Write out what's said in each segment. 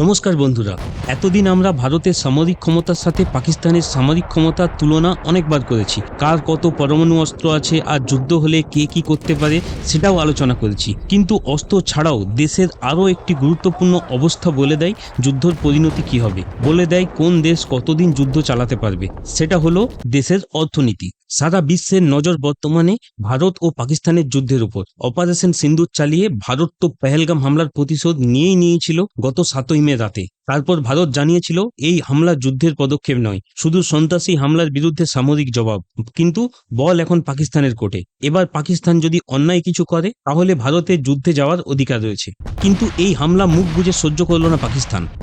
নমস্কার বন্ধুরা। এতদিন আমরা ভারতের সামরিক ক্ষমতার সাথে পাকিস্তানের সামরিক ক্ষমতার তুলনা অনেকবার করেছি। কার কত পরমাণু অস্ত্র আছে আর যুদ্ধ হলে কে কি করতে পারে সেটাও আলোচনা করেছি। কিন্তু অস্ত্র ছাড়াও দেশের আরও একটি গুরুত্বপূর্ণ অবস্থা বলে দেয় যুদ্ধর পরিণতি কী হবে, বলে দেয় কোন দেশ কতদিন যুদ্ধ চালাতে পারবে। সেটা হলো দেশের অর্থনীতি। সারা বিশ্বের নজর বর্তমানে ভারত ও পাকিস্তানের যুদ্ধের উপর। অপারেশন সিন্দুর চালিয়ে ভারত তো পেহেলগাম হামলার প্রতিশোধ নিয়েই নিয়েছিল গত 7ই মে রাতে। তারপর ভারত জানিয়েছিল এই হামলা যুদ্ধের পদক্ষেপ নয়, শুধু সন্ত্রাসী হামলার বিরুদ্ধে সামরিক জবাব। কিন্তু বল এখন পাকিস্তানের কোর্টে। এবার পাকিস্তান যদি অন্যায় কিছু করে তাহলে ভারতের যুদ্ধে যাওয়ার অধিকার রয়েছে। কিন্তু এই হামলা মুখ বুজে সহ্য করল না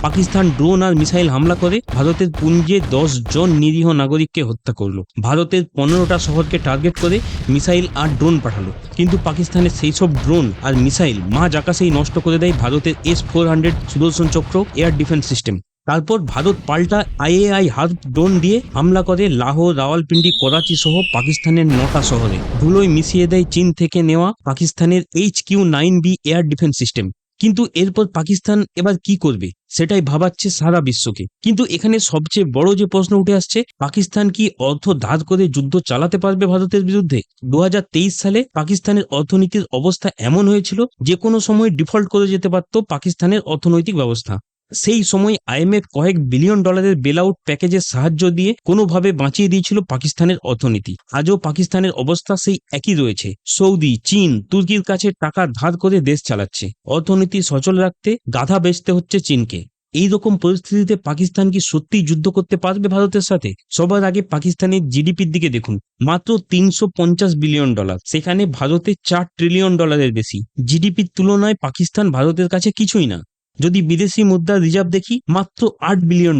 পাকিস্তান ড্রোন আর মিসাইল হামলা করে ভারতের পুঞ্জে 10 জন নিরীহ নাগরিককে হত্যা করলো। ভারতের 15টা শহরকে টার্গেট করে মিসাইল আর ড্রোন পাঠালো। কিন্তু পাকিস্তানের সেই সব ড্রোন আর মিসাইল মাঝ আকাশেই নষ্ট করে দেয় ভারতের S-400 সুদর্শন চক্র এয়ার ডিফেন্স সিস্টেম। তারপর ভারত পাল্টা IAI হার্প ড্রোন দিয়ে হামলা করে লাহোর, রাওয়ালপিন্ডি, করাচি সহ পাকিস্তানের 9টা শহরে। ধুলোয় মিশিয়ে দেয় চীন থেকে নেওয়া পাকিস্তানের HQ-9B এয়ার ডিফেন্স সিস্টেম। কিন্তু এরপর পাকিস্তান এবার কি করবে সেটাই ভাবাচ্ছে সারা বিশ্বকে। কিন্তু এখানে সবচেয়ে বড় যে প্রশ্ন উঠে আসছে, পাকিস্তান কি অর্থ ধার করে যুদ্ধ চালাতে পারবে ভারতের বিরুদ্ধে? 2023 সালে পাকিস্তানের অর্থনীতির অবস্থা এমন হয়েছিল যে কোনো সময় ডিফল্ট করে যেতে পারত পাকিস্তানের অর্থনৈতিক ব্যবস্থা। সেই সময় IMF কয়েক বিলিয়ন ডলারের বেলআউট প্যাকেজের সাহায্য দিয়ে কোনোভাবে বাঁচিয়ে দিয়েছিল পাকিস্তানের অর্থনীতি। আজও পাকিস্তানের অবস্থা সেই একই রয়েছে। সৌদি, চীন, তুর্কির কাছে টাকা ধার করে দেশ চালাচ্ছে। অর্থনীতি সচল রাখতে গাধা বেচতে হচ্ছে চীনকে। এই রকম পরিস্থিতিতে পাকিস্তান কি সত্যিই যুদ্ধ করতে পারবে ভারতের সাথে? সবার আগে পাকিস্তানের GDPর দিকে দেখুন, মাত্র $350 বিলিয়ন। সেখানে ভারতের $4 ট্রিলিয়ন বেশি। GDPর তুলনায় পাকিস্তান ভারতের কাছে কিছুই না। যদি বিদেশি মুদ্রার রিজার্ভ দেখি, মাত্র $8 বিলিয়ন,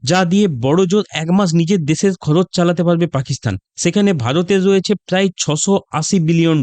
যা দিয়ে বড় জোর 1 মাস নিজের দেশের খরচ চালাতে পারবে পাকিস্তান। সেখানে ভারতের রয়েছে প্রায় $680 বিলিয়ন।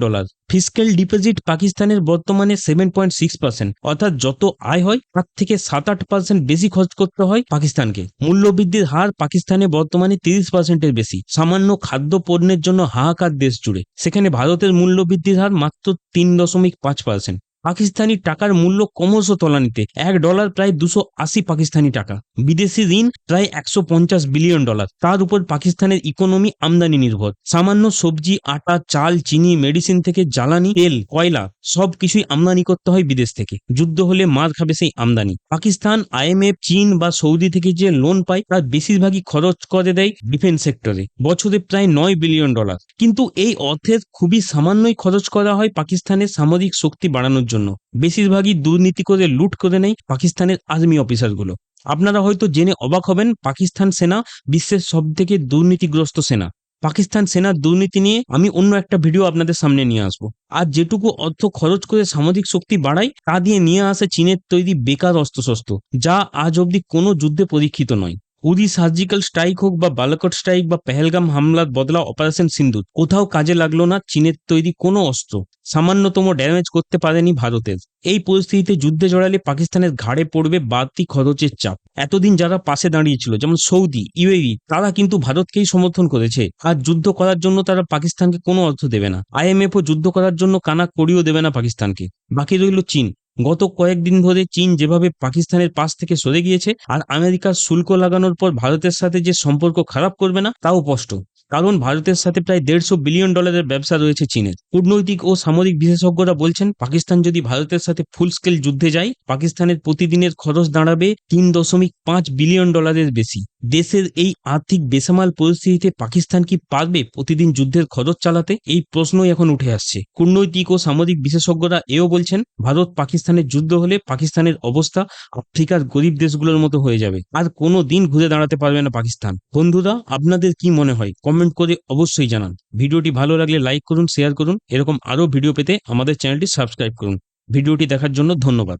ফিসক্যাল ডিপোজিট পাকিস্তানের বর্তমানে 7.6%, অর্থাৎ যত আয় হয় তার থেকে 7-8% বেশি খরচ করতে হয় পাকিস্তানকে। মূল্যবৃদ্ধির হার পাকিস্তানে বর্তমানে 30%-এর বেশি। সামান্য খাদ্য পণ্যের জন্য হাহাকার দেশ জুড়ে। সেখানে ভারতের মূল্যবৃদ্ধির হার মাত্র 3.5%। পাকিস্তানি টাকার মূল্য ক্রমশ তলানিতে। $1 প্রায় 280 পাকিস্তানি টাকা। বিদেশি ঋণ প্রায় $150 বিলিয়ন। তার উপর পাকিস্তানের ইকোনমি আমদানি নির্ভর। সামান্য সবজি, আটা, চাল, চিনি, মেডিসিন থেকে জ্বালানি, তেল, কয়লা সবকিছুই আমদানি করতে হয় বিদেশ থেকে। যুদ্ধ হলে মার খাবে সেই আমদানি। পাকিস্তান IMF, চীন বা সৌদি থেকে যে লোন পায় তার বেশিরভাগই খরচ করে দেয় ডিফেন্স সেক্টরে, বছরে প্রায় $9 বিলিয়ন। কিন্তু এই অর্থের খুবই সামান্যই খরচ করা হয় পাকিস্তানের সামরিক শক্তি বাড়ানোর জন্য। বেশিরভাগই দুর্নীতি করে লুট করে নেয় পাকিস্তানের আর্মি অফিসারগুলো। আপনারা হয়তো জেনে অবাক হবেন, পাকিস্তান সেনা বিশ্বের সবথেকে দুর্নীতিগ্রস্ত সেনা। পাকিস্তান সেনার দুর্নীতি নিয়ে আমি অন্য একটা ভিডিও আপনাদের সামনে নিয়ে আসবো। আর যেটুকু অর্থ খরচ করে সামরিক শক্তি বাড়ায় তা দিয়ে নিয়ে আসে চীনের তৈরি বেকার অস্ত্রশস্ত্র, যা আজ অবধি কোনো যুদ্ধে পরীক্ষিত নয়। উরি সার্জিক্যাল স্ট্রাইক হোক বা বালাকোট স্ট্রাইক বা পেহেলগাম হামলার বদলা অপারেশন সিন্দুর, কোথাও কাজে লাগলো না চীনের তৈরি কোনো অস্ত্র। সামান্যতম ড্যামেজ করতে পারেনি ভারতের। এই পরিস্থিতিতে যুদ্ধে জড়ালে পাকিস্তানের ঘাড়ে পড়বে বাড়তি খরচের চাপ। এতদিন যারা পাশে দাঁড়িয়েছিল, যেমন সৌদি, UAE, তারা কিন্তু ভারতকেই সমর্থন করেছে। আর যুদ্ধ করার জন্য তারা পাকিস্তানকে কোনো অর্থ দেবে না। IMFও যুদ্ধ করার জন্য কানা কড়িও দেবে না পাকিস্তানকে। বাকি রইল চীন। গত কয়েকদিন ধরে চীন যেভাবে পাকিস্তানের পাশ থেকে সরে গিয়েছে, আর আমেরিকার শুল্ক লাগানোর পর ভারতের সাথে যে সম্পর্ক খারাপ করবে না তাও স্পষ্ট। কারণ ভারতের সাথে প্রায় $150 বিলিয়ন ব্যবসা রয়েছে চীনের। কূটনৈতিক ও সামরিক বিশেষজ্ঞরা বলছেন, পাকিস্তান যদি ভারতের সাথে ফুল স্কেল যুদ্ধে যায়, পাকিস্তানের প্রতিদিনের খরচ দাঁড়াবে $3.5 বিলিয়ন বেশি। দেশের এই আর্থিক বেসামাল পরিস্থিতিতে পাকিস্তান কি পারবে প্রতিদিন যুদ্ধের খরচ চালাতে? এই প্রশ্নই এখন উঠে আসছে। কূটনৈতিক ও সামরিক বিশেষজ্ঞরা এও বলছেন, ভারত পাকিস্তানের যুদ্ধ হলে পাকিস্তানের অবস্থা আফ্রিকার গরিব দেশগুলোর মতো হয়ে যাবে। আর কোনো দিন ঘুরে দাঁড়াতে পারবে না পাকিস্তান। বন্ধুরা, আপনাদের কি মনে হয় কমেন্ট করে অবশ্যই জানান। ভিডিওটি ভালো লাগলে লাইক করুন, শেয়ার করুন। এরকম আরও ভিডিও পেতে আমাদের চ্যানেলটি সাবস্ক্রাইব করুন। ভিডিওটি দেখার জন্য ধন্যবাদ।